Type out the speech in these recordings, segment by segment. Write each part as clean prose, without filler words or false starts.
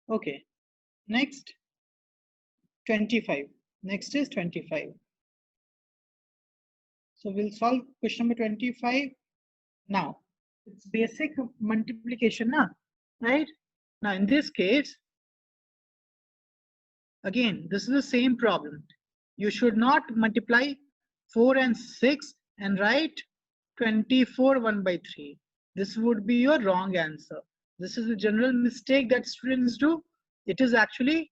Okay, next 25. Next is 25. So we'll solve question number 25 now. It's basic multiplication, na? Right? Now in this case, again, this is the same problem. You should not multiply 4 and 6 and write 24 1 by 3. This would be your wrong answer. This is a general mistake that students do. It is actually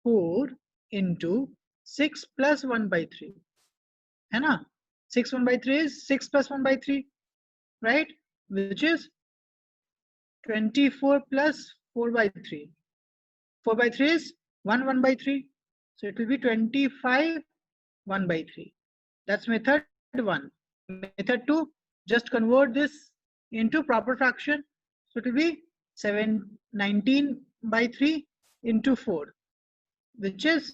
4 into 6 plus 1 by 3. है ना? 6 1 by 3 is 6 plus 1 by 3, right? Which is 24 plus 4 by 3. 4 by 3 is 1 by 3. So it will be 25 1 by 3. That's method 1. Method 2, just convert this into proper fraction. So it will be 19 by 3 into 4, which is,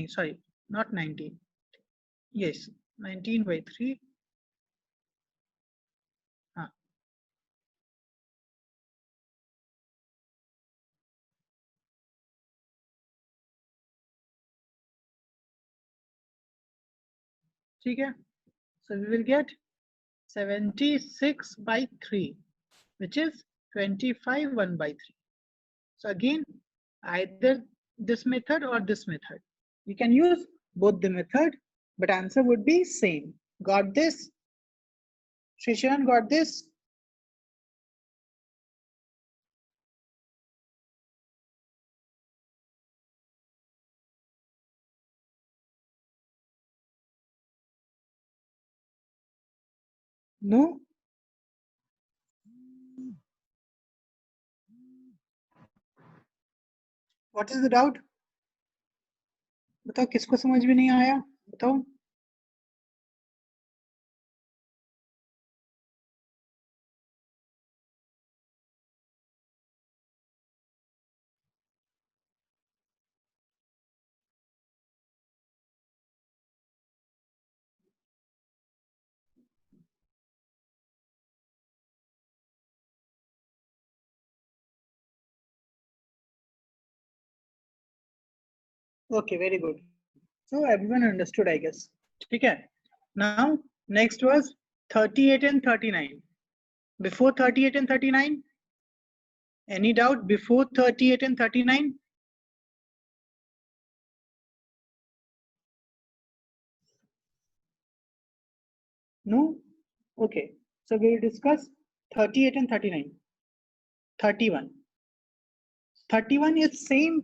sorry, not 19. Yes, 19 by 3. ठीक है? So we will get 76 by 3, which is 25 1 by 3. So again, either this method or this method. You can use both the method, but answer would be same. Got this? Shishan, got this? No? What is the doubt? बताओ किसको समझ में नहीं आया? बताओ. Okay, very good. So everyone understood, I guess. Okay. Now, next was 38 and 39. Before 38 and 39, any doubt before 38 and 39? No? Okay. So we will discuss 38 and 39. 31. 31 is same.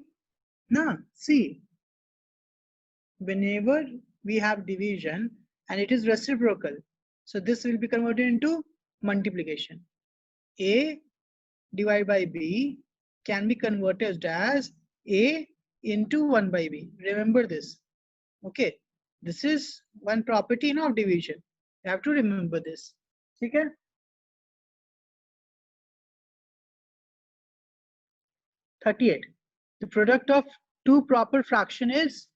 No, see. Whenever we have division and it is reciprocal, so this will be converted into multiplication. A divided by B can be converted as A into 1 by B. Remember this. Okay. This is one property of division. You have to remember this. Okay. 38. The product of two proper fraction is,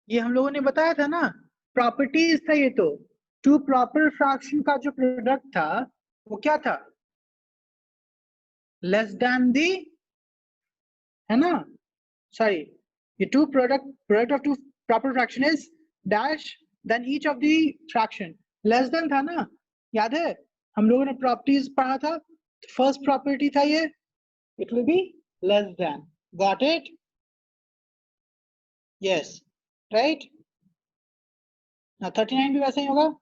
ये हम लोगों ने बताया था ना, properties था ये तो. टू प्रॉपर फ्रैक्शन का जो प्रोडक्ट था वो क्या था? लेस देन दी, है ना? सॉरी, ये two product of two proper fraction is dash than each of the fraction. Less than था ना, याद है? हम लोगों ने प्रॉपर्टीज पढ़ा था. फर्स्ट प्रॉपर्टी था ये, it will be less than. Got it? Yes. Right? Now 39 भी वैसा ही होगा.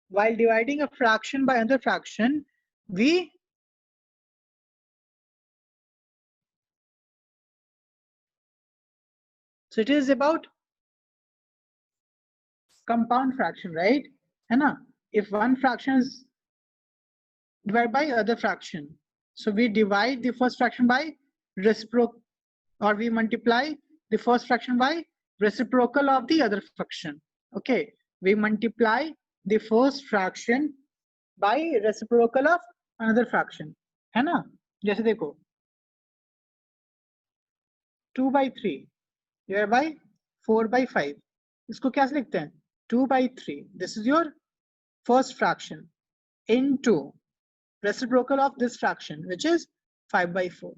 While dividing a fraction by another fraction, we so it is about compound fraction, right? है ना? If one fraction is divided by other fraction, so we divide the first fraction by reciprocal, or we multiply the first fraction by reciprocal of the other fraction. Okay, we multiply the first fraction by reciprocal of another fraction, है ना? जैसे देखो 2 by 3 divided by 4 by 5. इसको क्या लिखते हैं? 2 by 3. This is your first fraction into reciprocal of this fraction, which is 5/4.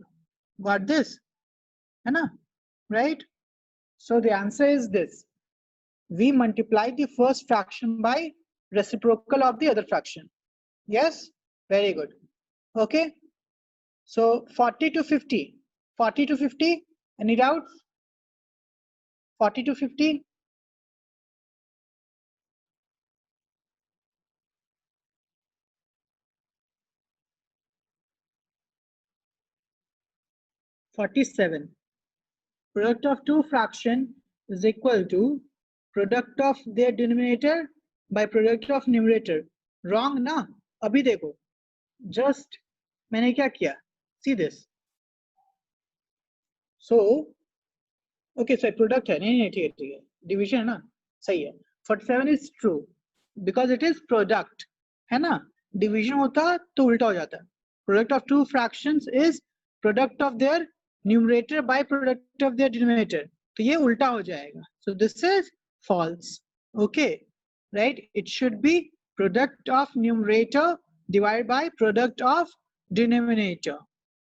Got this? Anna? Right? So the answer is this. We multiply the first fraction by reciprocal of the other fraction. Yes? Very good. Okay. So 40 to 50. 40 to 50. Any doubts? 40 to 50. 47. Product of two fraction is equal to product of their denominator by product of numerator. Wrong ना? अभी देखो. Just मैंने क्या किया? See this. So, okay, so product है. नहीं ठीक है. Division है ना? सही है. 47 is true because it is product. है ना? Division होता तो उल्टा हो जाता. Product of two fractions is product of their numerator by product of their denominator. तो ये उल्टा हो जाएगा. So this is false. Okay, right? It should be product of numerator divided by product of denominator.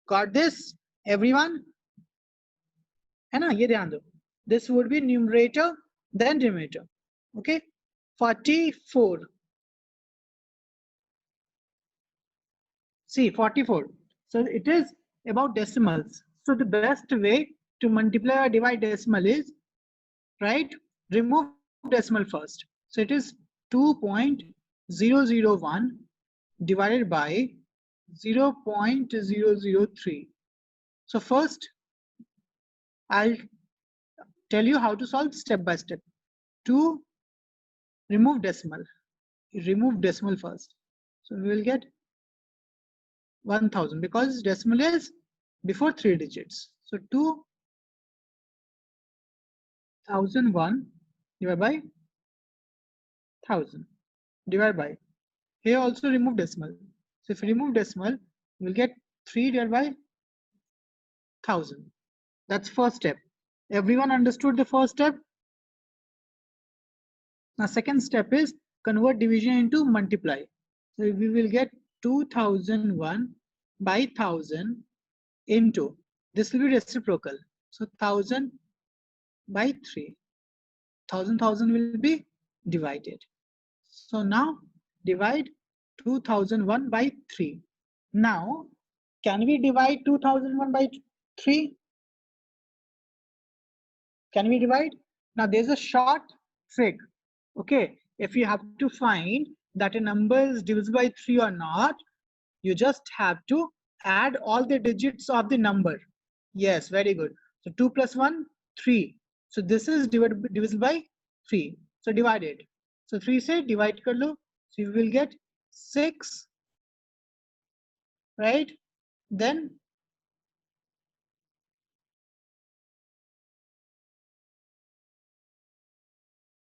Got this, everyone? है ना? ये ध्यान दो. This would be numerator then denominator. Okay. 44. See 44. So it is about decimals. So the best way to multiply or divide decimal is, right, remove decimal first. So it is 2.001 divided by 0.003. So first I'll tell you how to solve step by step. To remove decimal first. So we will get 1000 because decimal is before 3 digits. So 2001 divided by 1000 divided by, here also remove decimal. So if you remove decimal, you will get 3 divided by 1000. That's first step. Everyone understood the first step? Now second step is convert division into multiply. So we will get 2001 by 1000 into, this will be reciprocal. So 1000 by 3. 1000 will be divided. So now divide 2001 by 3. Now can we divide 2001 by 3? Can we divide? Now there's a short trick. Okay, if you have to find that a number is divisible by 3 or not, you just have to add all the digits of the number. Yes, very good. So 2 plus 1, 3. So this is divisible by 3. So divide it. So 3 say divide kar lo. So you will get 6, right? Then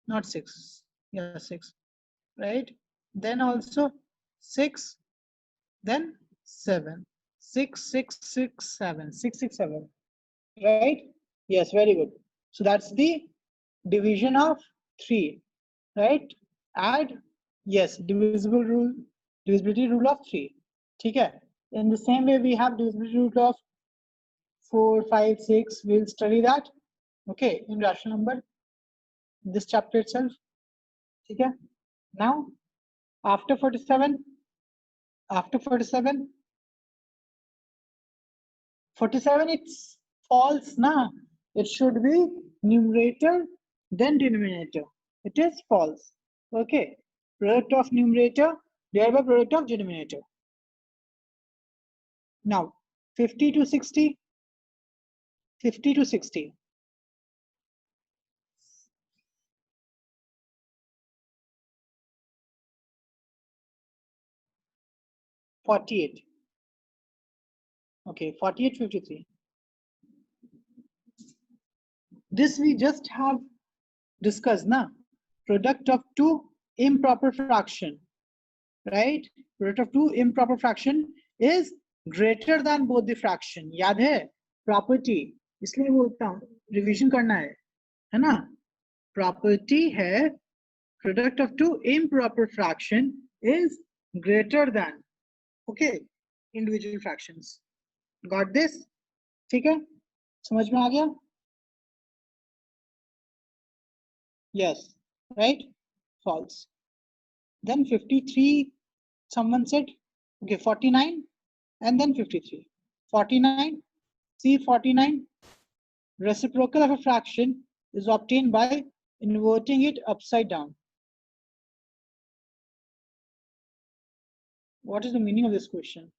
not 6. Yeah, 6. Right? Then also 6. Then 7. 6, 6, 6, 7. 6, 6, 7. Right? Yes, very good. So that's the division of 3. Right? Add, yes, divisibility rule of 3. Okay. In the same way, we have divisibility rule of 4, 5, 6. We'll study that. Okay, in rational number, this chapter itself. Okay. Now, after 47, 47, it's false now. It should be numerator then denominator. It is false. Okay. Product of numerator divided by product of denominator. Now 50 to 60. 50 to 60. $48. Okay, 48, 53. This we just have discussed now. Product of two improper fraction, right? Product of two improper fraction is greater than both the fraction. याद है? Property. इसलिए बोलता हूँ revision करना है ना? Property है product of two improper fraction is greater than, okay, individual fractions. Got this? ठीक है, समझ में आ गया? Yes, right? False. Then 53, someone said, okay, 49 and then 53. 49, see 49, reciprocal of a fraction is obtained by inverting it upside down. What is the meaning of this question?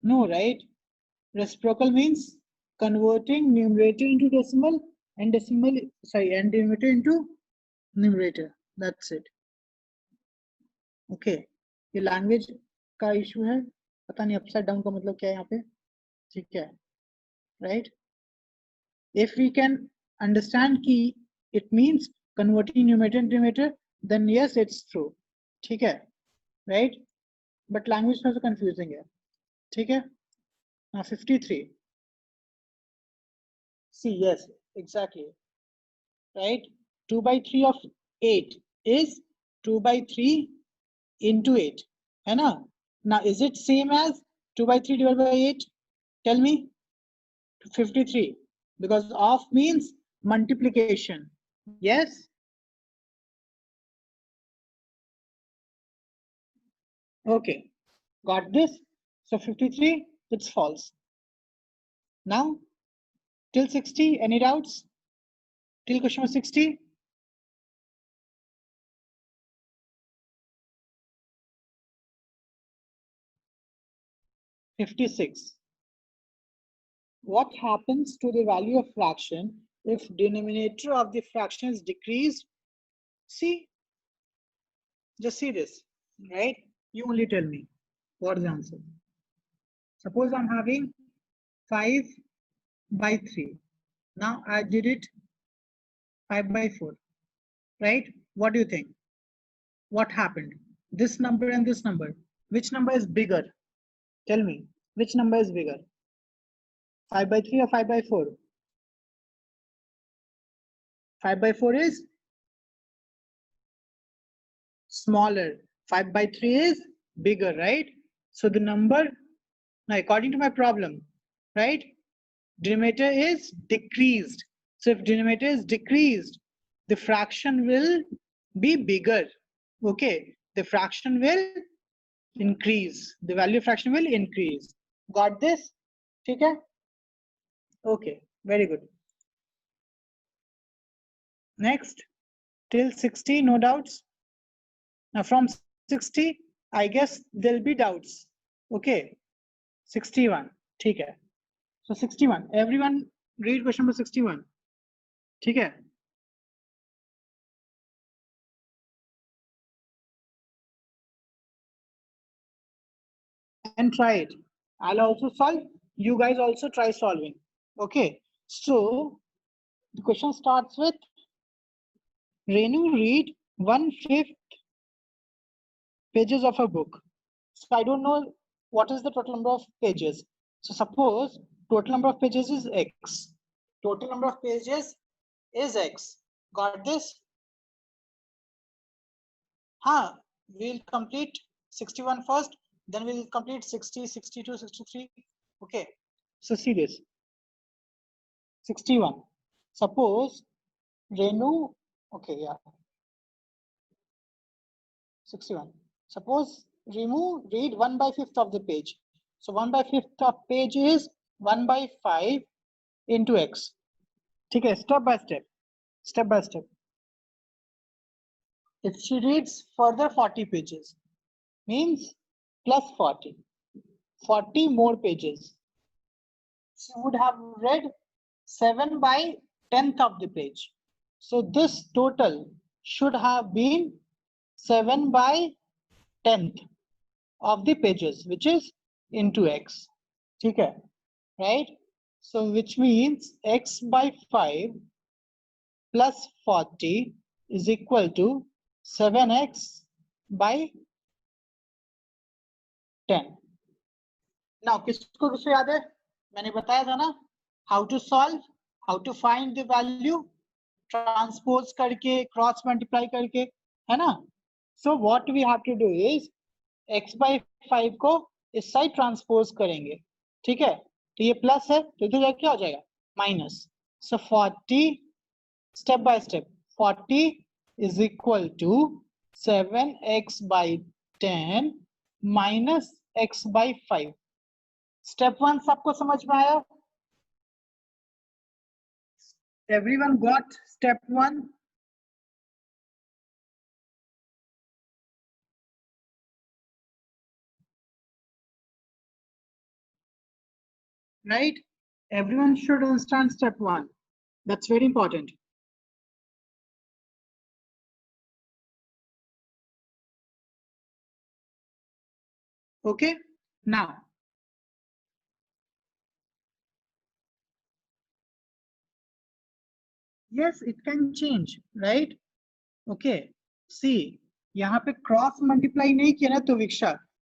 No, right? Reciprocal means converting numerator into decimal and denominator into numerator. That's it. Okay. ये language का issue है, पता नहीं upside down का मतलब क्या है यहाँ पे, ठीक है, right? If we can understand कि it means converting numerator and denominator, then yes, it's true. ठीक है, right? But language थोड़ा सा confusing है, ठीक है? Now 53. See, yes, exactly. Right? 2 by 3 of 8 is 2 by 3 into 8. है ना? Now, is it same as 2 by 3 divided by 8? Tell me. 53. Because of means multiplication. Yes? Okay. Got this? So 53, it's false. Now, till 60, any doubts? Till question number 60? $56. What happens to the value of fraction if denominator of the fraction is decreased? See, just see this, right? You only tell me what is the answer. Suppose I'm having 5 by 3. Now I did it 5 by 4, right? What do you think? What happened? This number and this number. Which number is bigger? Tell me, which number is bigger? 5 by 3 or 5 by 4? 5 by 4 is smaller. 5 by 3 is bigger, right? So the number, now according to my problem, right? Denominator is decreased. So if denominator is decreased, the fraction will be bigger. Okay, the fraction will increase. The value of fraction will increase. Got this? Okay. Okay, very good. Next, till 60, no doubts. Now from 60, I guess there'll be doubts. Okay, 61. Okay. So 61. Everyone read question number 61. Okay. And try it. I'll also solve. You guys also try solving. Okay. So the question starts with Renu, read 1/5 pages of a book. So I don't know what is the total number of pages. So suppose total number of pages is X. Total number of pages is X. Got this? We'll complete 61 first, then we'll complete 60, 62, 63. Okay. So see this. 61. Suppose Renu, okay, yeah. 61. Suppose Renu read 1/5 of the page. So 1/5 of page is 1 by 5 into X. Okay, step by step. Step by step. If she reads further 40 pages, means plus 40. 40 more pages. She would have read 7 by 10th of the page. So this total should have been 7 by 10th of the pages, which is into X. Okay, right? So which means X by 5 plus 40 is equal to 7X by 10. Now, किसको किसको याद है? मैंने बताया था ना, how to solve, how to find the value, transpose करके, cross multiply करके, है ना? So what we have to do is x by 5 को इस साइड ट्रांसपोज करेंगे, ठीक है? तो ये प्लस है तो इधर क्या हो जाएगा minus. So 40 step by step 40 is equal to 7x by 10 minus x by 5. Step 1 सबको समझ में आया? Everyone got step 1? Right? Everyone should understand step 1. That's very important. Okay, now yes, it can change, right? Okay, see, यहाँ पे cross multiply नहीं किया ना तो विक्षा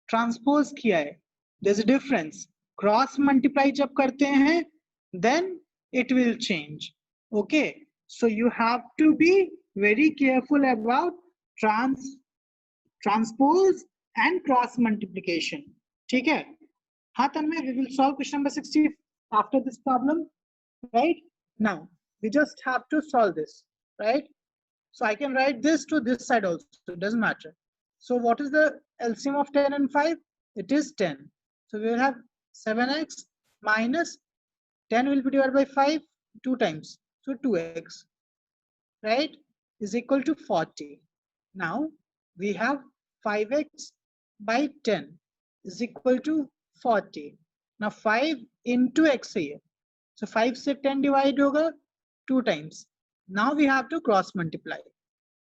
ट्रांसपोज किया है. There's a difference. Cross multiply जब करते हैं then it will change. Okay, so you have to be very careful about transpose and cross multiplication. ठीक है? हाँ तन्मय, we will solve question number 60 after this problem, right? Now we just have to solve this, right? So I can write this to this side also, it doesn't matter. So what is the LCM of 10 and 5? It is 10. So we will have 7x minus 10 will be divided by 5 2 times. So 2x, right, is equal to 40. Now we have 5x by 10 is equal to 40. Now 5 into x here. So 5 से 10 divide होगा 2 times. Now we have to cross multiply.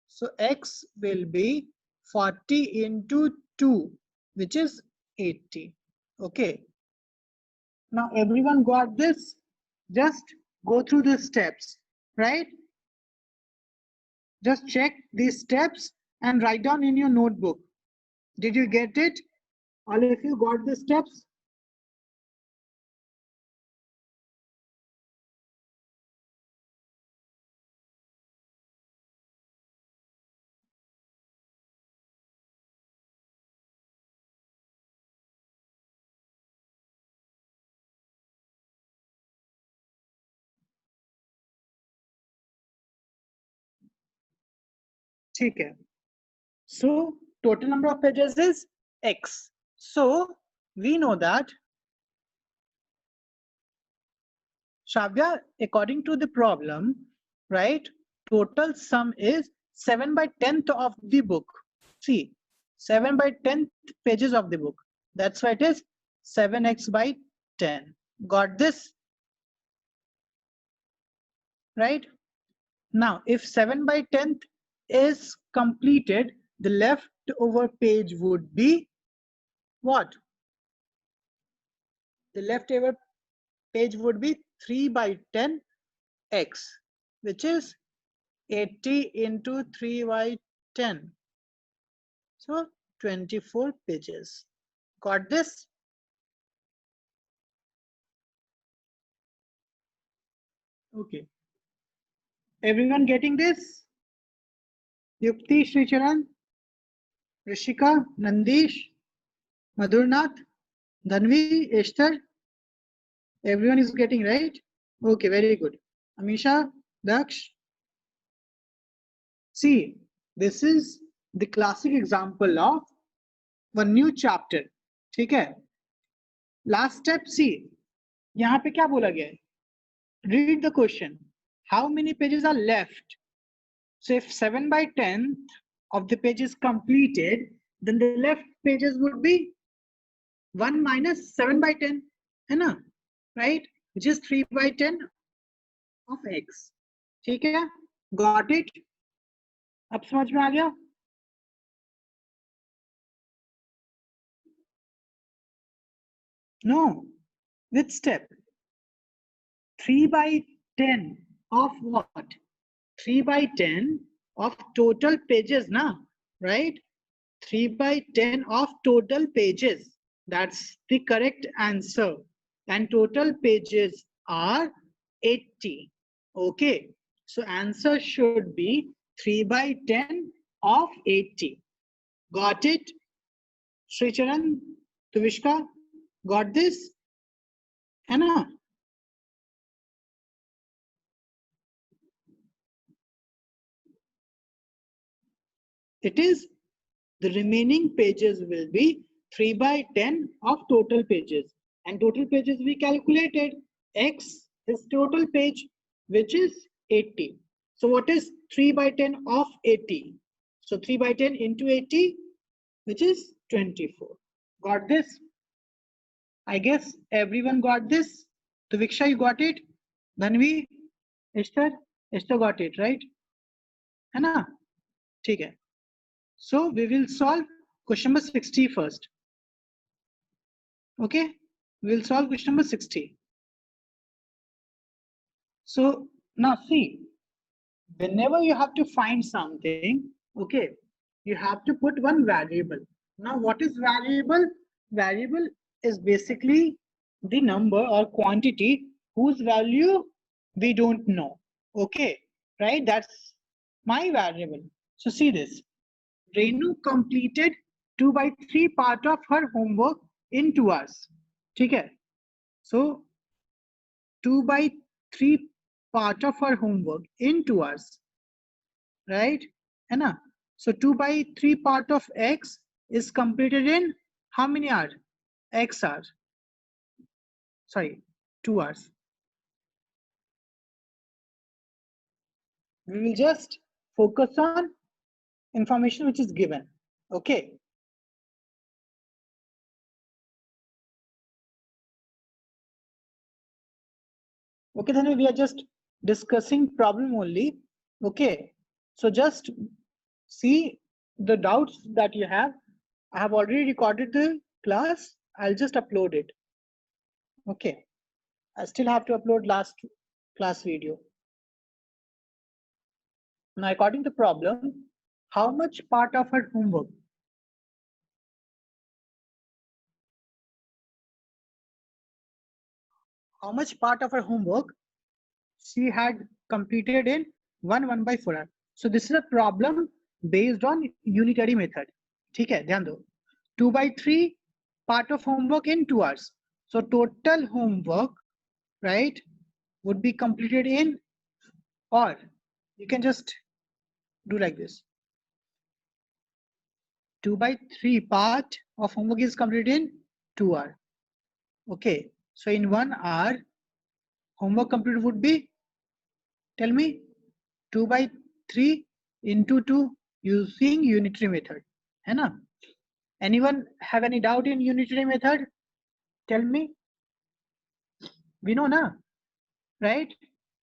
So x will be 40 into 2, which is 80. Okay. Now everyone got this? Just go through the steps, right? Just check these steps and write down in your notebook. Did you get it? All of you got the steps? ठीक है. So total number of pages is x. So we know that, Shavya, according to the problem, right, total sum is 7 by 10th of the book. See, 7 by 10th pages of the book. That's why it is 7x by 10. Got this? Right? Now, if 7 by 10th is completed, the leftover page would be what? The leftover page would be 3 by 10 x, which is 80 into 3 by 10. So 24 pages. Got this? Okay. Everyone getting this? Yukti, Sricharan, Rishika, Nandish, Madhurnath, Dhanvi, Esther. Everyone is getting right? Okay, very good. Amisha, Daksh. See, this is the classic example of one new chapter. ठीक है? Last step, see. यहाँ पे क्या बोला गया है? Read the question. How many pages are left? So if 7 by 10th of the page is completed, then the left pages would be 1 minus 7 by 10, है ना? Right? Which is 3 by 10 of x. ठीक है? Got it? अब समझ में आ गया? No. Which step? 3 by 10 of what? 3 by 10 of total pages, na? Right? 3 by 10 of total pages. That's the correct answer. And total pages are 80. Okay. So answer should be 3 by 10 of 80. Got it? Sricharan, Tuvishka, got this? है ना? It is the remaining pages will be 3 by 10 of total pages, and total pages we calculated. X is total page, which is 80. So what is 3 by 10 of 80? So 3 by 10 into 80, which is 24. Got this? I guess everyone got this. Tuviksha, you got it? Dhanvi, Esther got it, right? है ना? ठीक है. So we will solve question number 60 first. Okay, we'll solve question number 60. So now see, whenever you have to find something, okay, you have to put one variable. Now what is variable? Variable is basically the number or quantity whose value we don't know. Okay, right? That's my variable. So see this. Renu completed 2 by 3 part of her homework in 2 hours. Okay. So 2 by 3 part of her homework in 2 hours. Right? Anna? So 2 by 3 part of x is completed in how many hours? X hours. Sorry, 2 hours. We will just focus on information which is given. Okay. Okay, then we are just discussing problem only. Okay. So just see the doubts that you have. I have already recorded the class. I'll just upload it. Okay. I still have to upload last class video. Now, according to the problem, how much part of her homework? How much part of her homework she had completed in 1 by 4 hours? So this is a problem based on unitary method. ठीक है, ध्यान दो. 2 by 3 part of homework in 2 hours. So total homework, right, would be completed in, or you can just do like this. 2 by 3 part of homework is completed in 2 hours. Okay, so in 1 hour, homework completed would be, tell me, 2 by 3 into 2 using unitary method. है ना? Anyone have any doubt in unitary method? Tell me. We know na, right?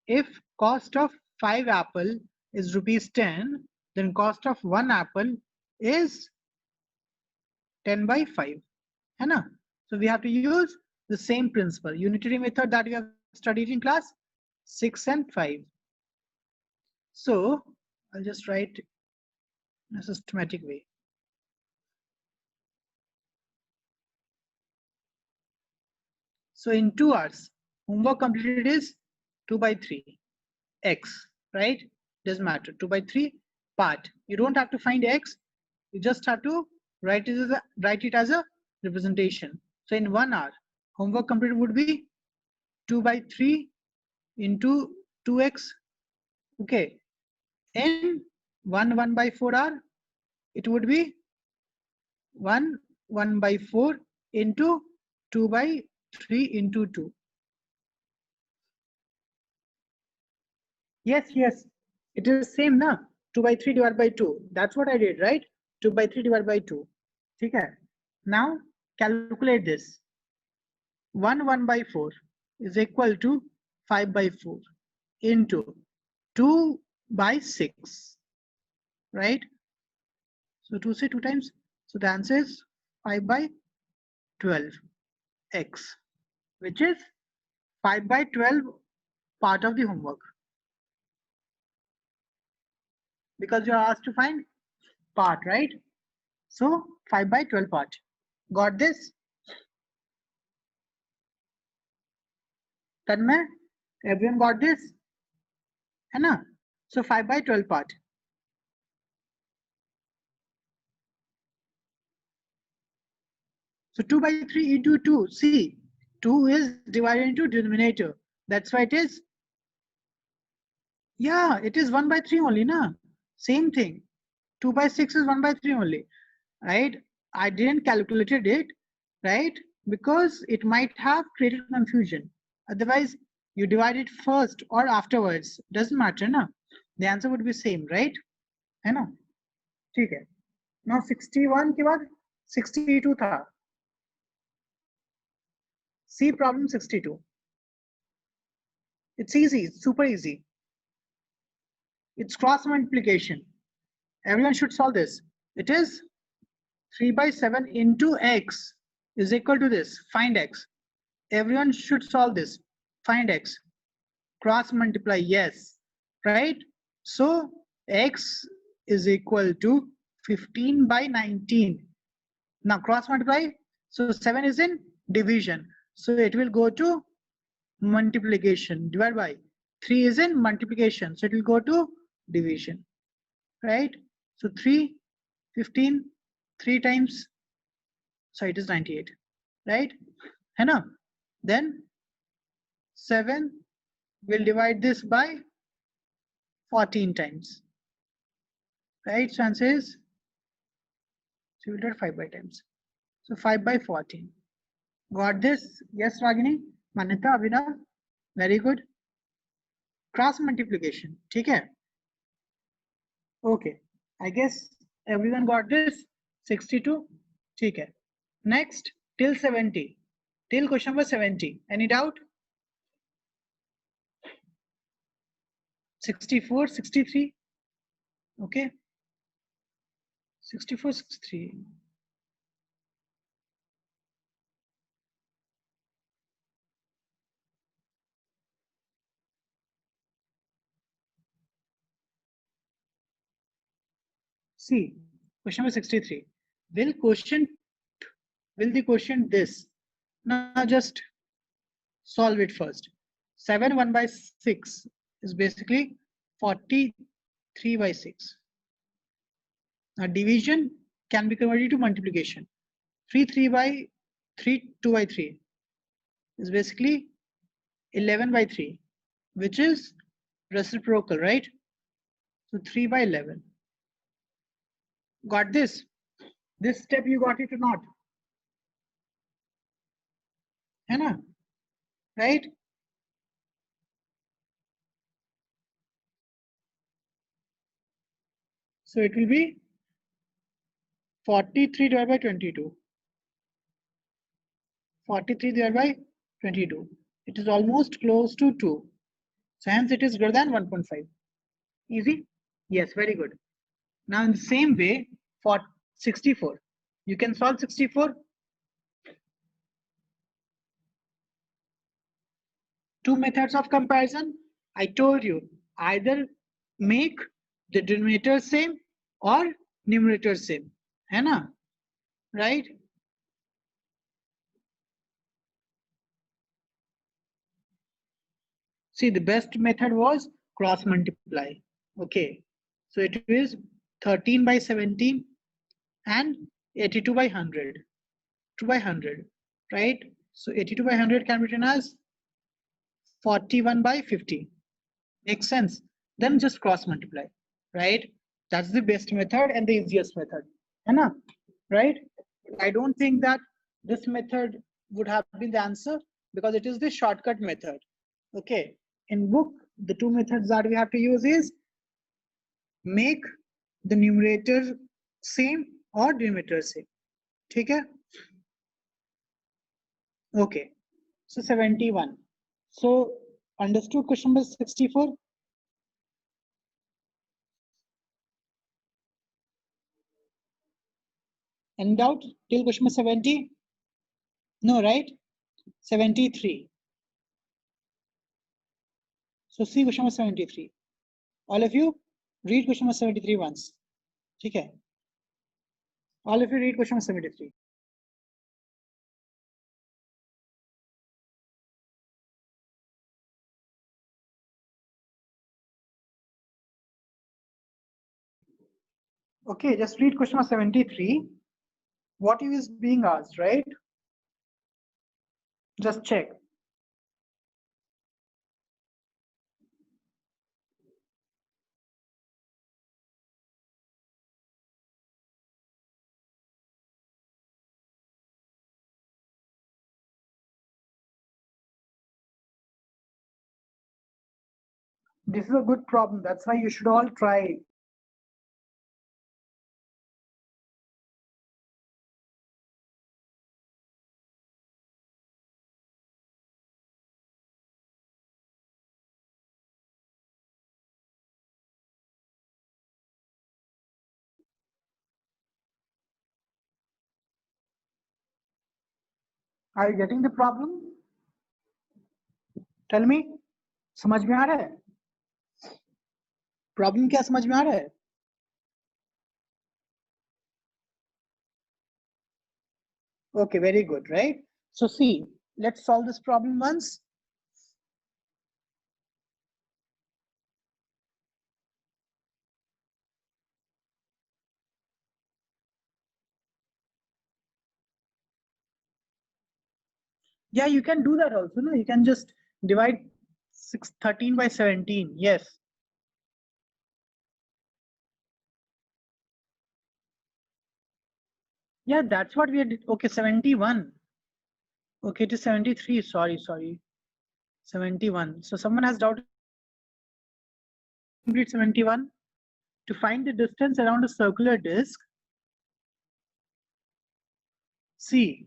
If cost of 5 apple is rupees 10, then cost of 1 apple is 10 by 5. है ना? So we have to use the same principle, unitary method that we have studied in class 6 and 5. So I'll just write in a systematic way. So in 2 hours, homework completed is 2 by 3 x, right? Doesn't matter. 2 by 3 part. You don't have to find x. You just have to write it as a representation. So in 1 hour, homework completed would be 2 by 3 into 2x. Okay. In 1 by 4 hour, it would be 1 by 4 into 2 by 3 into 2. Yes, it is same na. 2 by 3 divided by 2. That's what I did, right? 2 by 3 divided by 2. Okay. Now calculate this. 1 by 4 is equal to 5 by 4 into 2 by 6, right? So 2 say 2 times. So the answer is 5 by 12 x, which is 5 by 12 part of the homework. Because you are asked to find part, right? So 5 by 12 part. Got this? Tanmay, everyone got this? है ना? So 5 by 12 part. So 2 by 3 into 2. See, 2 is divided into denominator. That's why it is. Yeah, it is 1 by 3 only, na? Same thing. 2 by 6 is 1 by 3 only, right? I didn't calculated it, right? Because it might have created confusion. Otherwise, you divide it first or afterwards. Doesn't matter, na? The answer would be same, right? है ना? ठीक है. Now 61 के बाद 62 था. See problem 62. It's easy, it's super easy. It's cross multiplication. Everyone should solve this. It is 3 by 7 into x is equal to this. Find x. Everyone should solve this. Find x. Cross multiply, yes. Right? So x is equal to 15 by 19. Now cross multiply. So 7 is in division. So it will go to multiplication. Divide by 3 is in multiplication. So it will go to division. Right? So 3, 15, 3 times. So it is 98. Right? है ना? Then 7 will divide this by 14 times. Right? So answer is, so we'll do 5 by times. So 5 by 14. Got this? Yes, Ragini? Manita, Abhinav? Very good. Cross multiplication. ठीक है? Okay. I guess everyone got this. 62. ठीक है. Next, till 70. Till question number 70. Any doubt? 64, 63. Okay. 64, 63. See, question number 63. Will the quotient this? Now just solve it first. 7 1 by 6 is basically 43 by 6. Now division can be converted to multiplication. 3 by 3 2 by 3 is basically 11 by 3, which is reciprocal, right? So 3 by 11. Got this? This step you got it or not? है ना? Right? So it will be 43 divided by 22. 43 divided by 22. It is almost close to 2. So hence it is greater than 1.5. Easy? Yes, very good. Now in the same way for 64. You can solve 64. Two methods of comparison. I told you either make the denominator same or numerator same. है ना? Right? See, the best method was cross multiply. Okay. So it is 13 by 17 and 82 by 100. 2 by 100. Right? So 82 by 100 can be written as 41 by 50. Makes sense? Then just cross multiply. Right? That's the best method and the easiest method. है ना? Right? I don't think that this method would have been the answer because it is the shortcut method. Okay. In book, the two methods that we have to use is make the numerator same or denominator same. ठीक है? Okay. So 71. So understood question number 64? Any doubt till question number 70? No, right? 73. So see question number 73. All of you read question number 73 once. Okay. All of you read question number 73. Okay, just read question number 73. What is being asked, right? Just check. This is a good problem. That's why you should all try. Are you getting the problem? Tell me. समझ में आ रहा है? Problem क्या समझ में आ रहा है? Okay, very good, right? So see, let's solve this problem once. Yeah, you can do that also. No, you can just divide 13 by 17. Yes. Yeah, that's what we did. Okay, 71. Okay, it is 73. Sorry. 71. So someone has doubted. Complete 71. To find the distance around a circular disc, see,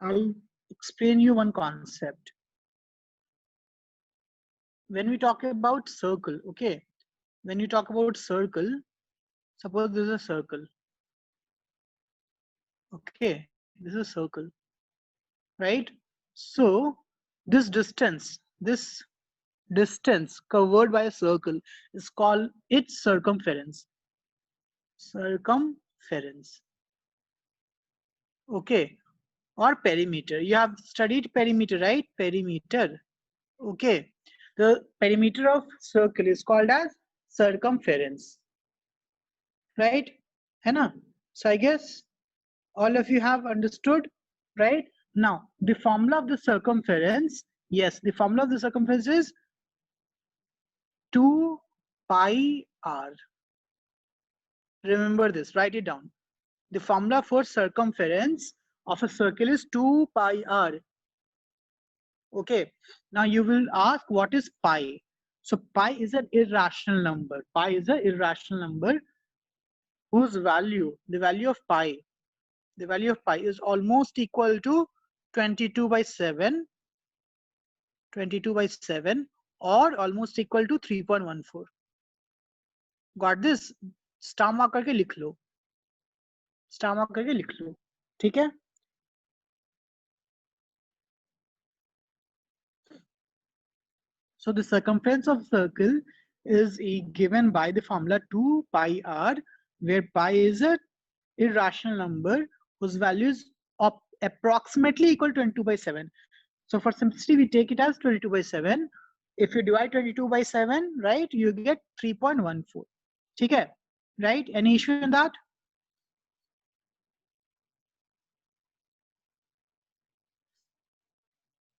I'll explain you one concept. When we talk about circle, okay, when you talk about circle, suppose this is a circle. Okay, this is a circle, right? So this distance covered by a circle is called its circumference. Circumference. Okay, or perimeter. You have studied perimeter, right? Perimeter. Okay, the perimeter of circle is called as circumference, right? है ना? So I guess all of you have understood, right? Now the formula of the circumference, yes, the formula of the circumference is 2 pi r. Remember this, write it down. The formula for circumference of a circle is 2 pi r. Okay, now you will ask what is pi. So pi is an irrational number. Pi is an irrational number whose value, the value of pi is almost equal to 22 by 7, 22 by 7 or almost equal to 3.14. Got this? Star mark करके लिख लो, star mark करके लिख लो, ठीक है? So the circumference of circle is given by the formula 2 pi r, where pi is an irrational number whose value is approximately equal to 22 by 7. So for simplicity, we take it as 22 by 7. If you divide 22 by 7, right, you get 3.14. Okay, right? Any issue in that?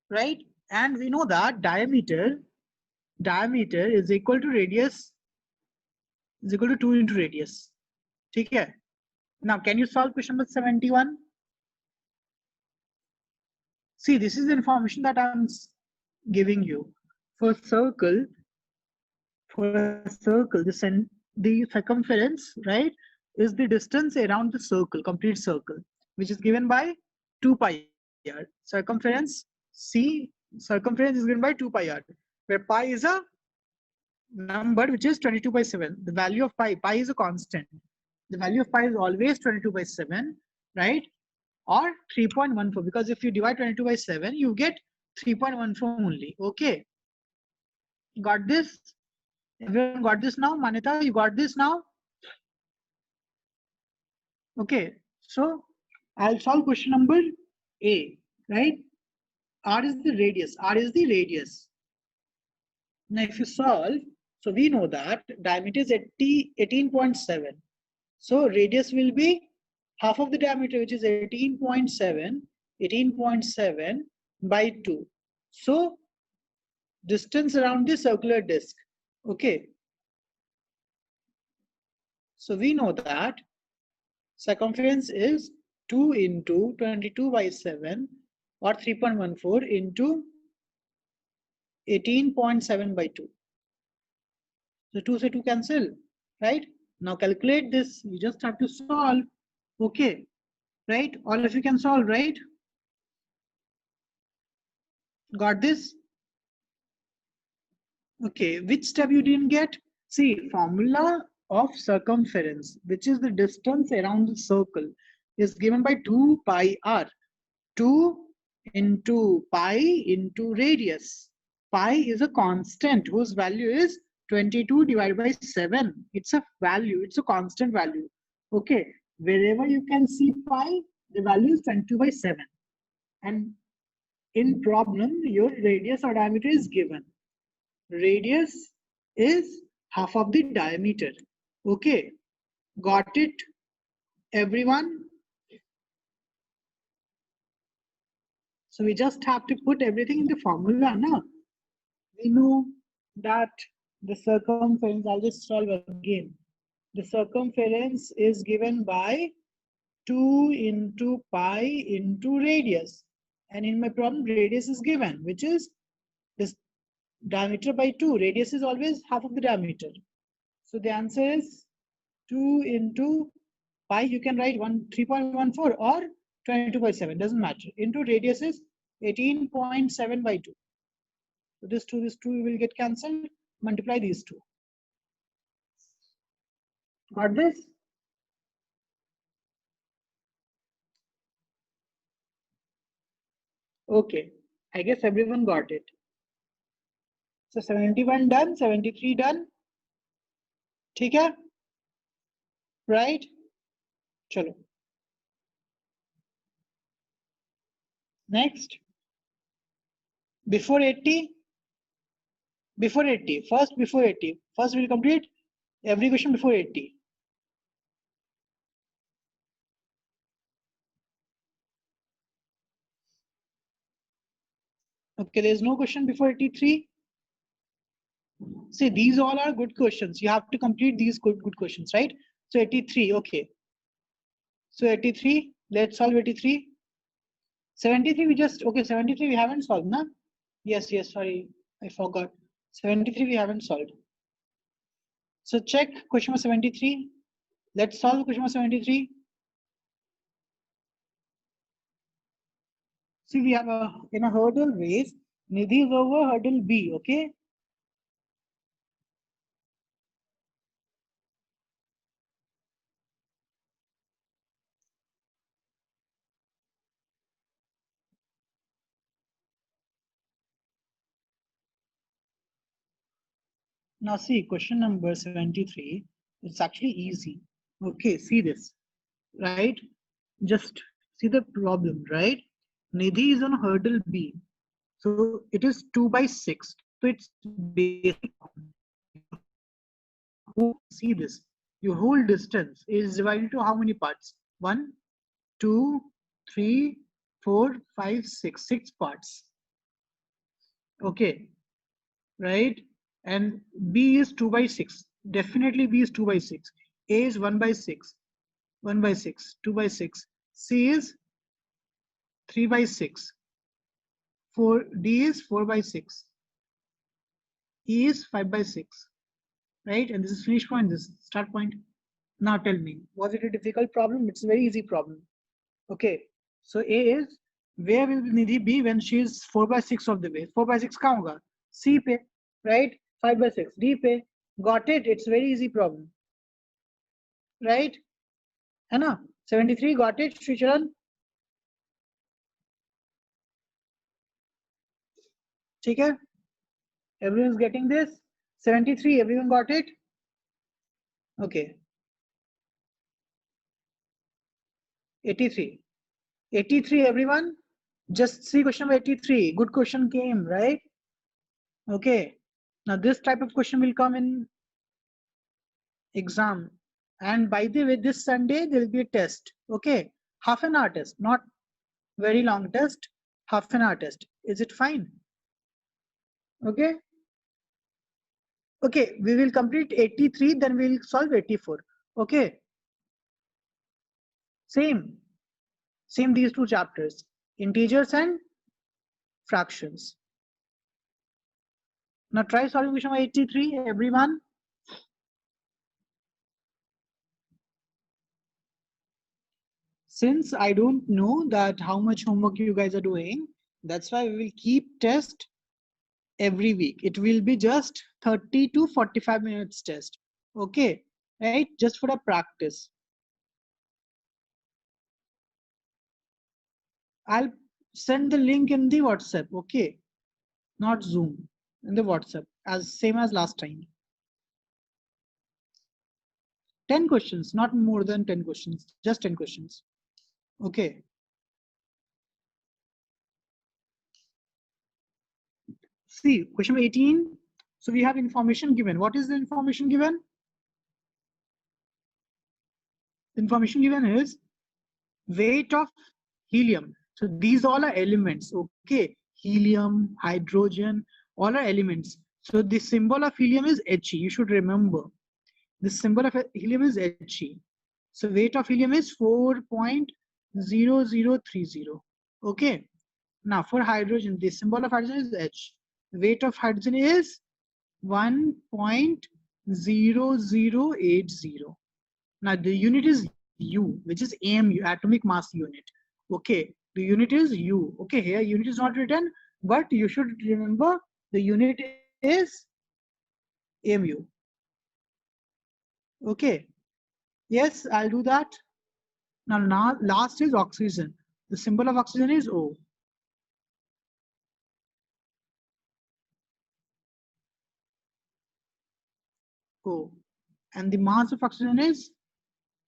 Right? And we know that diameter is equal to radius is equal to 2 into radius. Okay. Now, can you solve question number 71? See, this is the information that I'm giving you. For a circle, the circumference, right, is the distance around the circle, complete circle, which is given by 2 pi r. Circumference is given by 2 pi r, where pi is a number which is 22 by 7. The value of pi is a constant. The value of pi is always 22 by 7, right? Or 3.14, because if you divide 22 by 7, you get 3.14 only. Okay. Got this? Everyone got this now? Manita, you got this now? Okay. So I'll solve question number A, right? R is the radius. R is the radius. Now if you solve, so we know that diameter is 18.7. So radius will be half of the diameter, which is 18.7, 18.7 by 2. So distance around the circular disc. Okay. So we know that circumference is 2 into 22 by 7 or 3.14 into 18.7 by 2. So 2 se 2 cancel, right? Now calculate this. You just have to solve. Okay, right? All of you can solve, right? Got this? Okay, which step you didn't get? See, formula of circumference, which is the distance around the circle, is given by 2 pi r. 2 into pi into radius. Pi is a constant whose value is 22 divided by 7. It's a value, it's a constant value. Okay, wherever you can see pi, the value is 22 by 7. And in problem, your radius or diameter is given. Radius is half of the diameter. Okay, got it, everyone? So we just have to put everything in the formula now. We know that the circumference, I'll just solve again. The circumference is given by 2 into pi into radius. And in my problem, radius is given, which is this diameter by 2. Radius is always half of the diameter. So the answer is 2 into pi. You can write 3.14 or 22 by 7, doesn't matter. Into radius is 18.7 by 2. So this 2 will get cancelled. Multiply these two. Got this? Okay, I guess everyone got it. So 71 done, 73 done. ठीक है? Right? चलो. Next. Before 80. Before 80. First before 80. First we'll complete every question before 80. Okay, there's no question before 83. See, these all are good questions. You have to complete these good questions, right? So 83, okay. So 83, let's solve 83. 73 we just, okay, 73 we haven't solved, na? Yes, sorry, I forgot. 73 we haven't solved. So check question number 73. Let's solve question number 73. See, we have in a hurdle race, Nidhi is over hurdle B, okay? Now see, question number 73, it's actually easy. Okay, see this, right? Just see the problem, right? Nidhi is on hurdle B. So it is 2 by 6. So it's basic. See this. Your whole distance is divided into how many parts? 1, 2, 3, 4, 5, 6. 6 parts. Okay. Right? And B is 2 by 6. Definitely B is 2 by 6. A is 1 by 6. 1 by 6. 2 by 6. C is 3 by 6. D is 4 by 6. E is 5 by 6. Right? And this is finish point, this is start point. Now tell me, was it a difficult problem? It's a very easy problem. Okay. So A is, where will Nidhi be when she is 4 by 6 of the way? 4 by 6 kahan hoga? C pe, right? 5 by 6, D pe. Got it? It's very easy problem. Right? है ना? 73 got it, Sricharan? ठीक है? Everyone's getting this? 73, everyone got it? Okay. 83. 83, everyone? Just see question number 83. Good question came, right? Okay. Now this type of question will come in exam. And by the way, this Sunday there will be a test. Okay. Half an hour test, not very long test, half an hour test. Is it fine? Okay. Okay, we will complete 83, then we will solve 84. Okay. Same these two chapters, integers and fractions. Now try solving question 83, everyone. Since I don't know that how much homework you guys are doing, that's why we will keep test every week. It will be just 30 to 45 minutes test. Okay, right? Just for a practice. I'll send the link in the WhatsApp. Okay, not Zoom, in the WhatsApp, as same as last time. 10 questions, not more than 10 questions, just 10 questions. Okay. See, question 18. So we have information given. What is the information given? Information given is weight of helium. So these all are elements. Okay. Helium, hydrogen, all are elements. So the symbol of helium is He. You should remember. The symbol of helium is He. So weight of helium is 4.0030. Okay. Now for hydrogen, the symbol of hydrogen is H. The weight of hydrogen is 1.0080. Now the unit is U, which is AMU, atomic mass unit. Okay, the unit is U. Okay, here unit is not written, but you should remember the unit is AMU. Okay, yes, I'll do that. Now last is oxygen. The symbol of oxygen is O. O. And the mass of oxygen is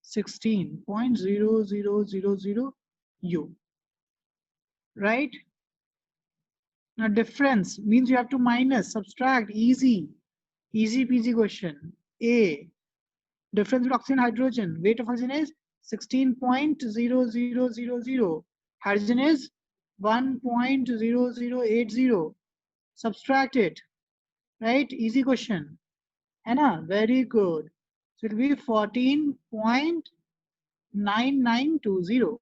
16.0000 U. Right? Now difference means you have to minus, subtract, easy peasy question. A, difference between oxygen and hydrogen. Weight of oxygen is 16.0000. Hydrogen is 1.0080. Subtract it. Right? Easy question. Anna, very good. So it will be 14.9920.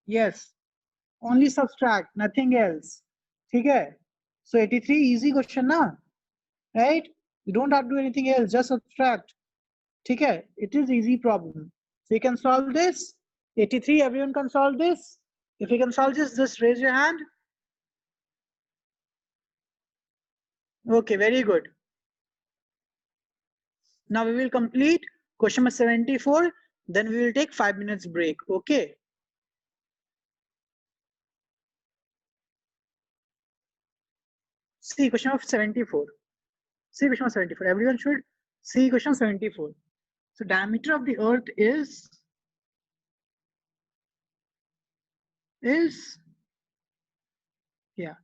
Yes. Only subtract, nothing else. Okay. So 83 easy question na, right? You don't have to do anything else, just subtract. Okay, it is easy problem. So you can solve this. 83, everyone can solve this. If you can solve this, just raise your hand. Okay, very good. Now we will complete question number 74. Then we will take 5 minutes break. Okay. See question of 74. See question of 74. Everyone should see question 74. So diameter of the earth is yeah.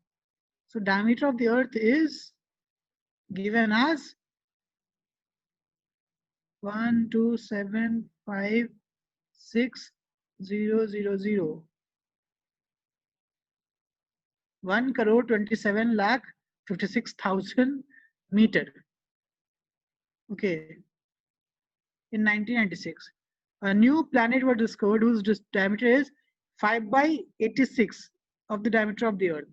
So diameter of the earth is given as 12756,000. 1,27,56,000 meter. Okay. In 1996, a new planet was discovered whose diameter is 5 by 86 of the diameter of the Earth.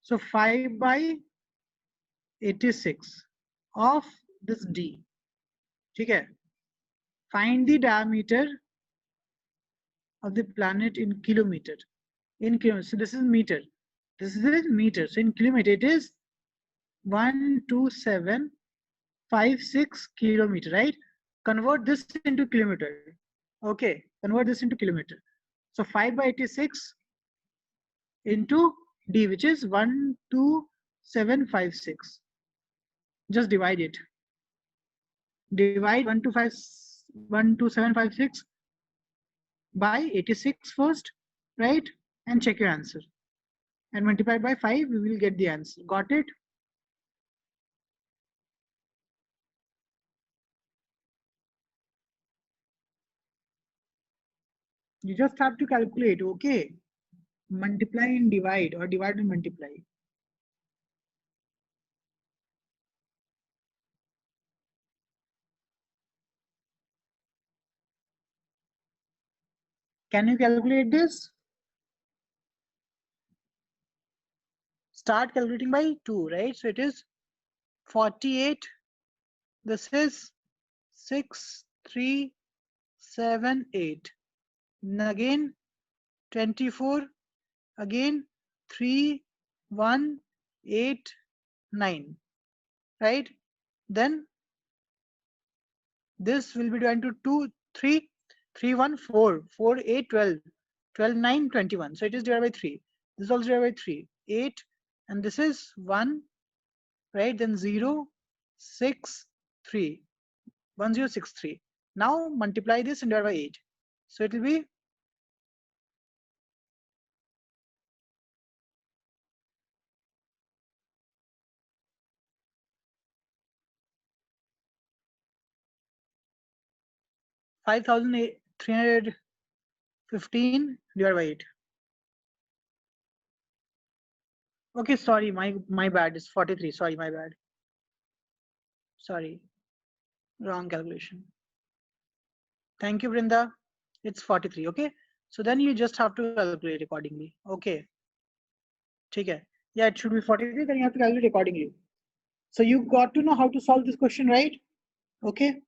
So 5 by 86 of this D. Okay. Find the diameter of the planet in kilometer. In kilometer. So this is meter. This is meter. So in kilometer, it is 12756 kilometer, right? Convert this into kilometer. Okay, convert this into kilometer. So 5 by 86 into D, which is 12756. Just divide it. Divide 12756 by 86 first, right? And check your answer. And multiply by 5, we will get the answer. Got it? You just have to calculate, okay? multiply and divide, or divide and multiply? Can you calculate this? Start calculating by 2, right? So it is 48. This is 6, 3, 7, 8. And again 24. Again 3, 1, 8, 9. Right? Then this will be divided into 2, 3, 3, 1, 4, 4, 8, 12, 12, 9, 21. So it is divided by 3. This is also divided by 3, 8, and this is 1, right? Then 0, 6, 3, 1, 0, 6, 3. Now multiply this and divide by 8. So it will be 5,315 divided by 8. Okay, sorry, my bad. It's 43. Sorry, my bad. Sorry, wrong calculation. Thank you, Brinda. It's 43. Okay, so then you just have to calculate accordingly. Okay, okay. Yeah, it should be 43. Then you have to calculate accordingly. So you got to know how to solve this question, right? Okay.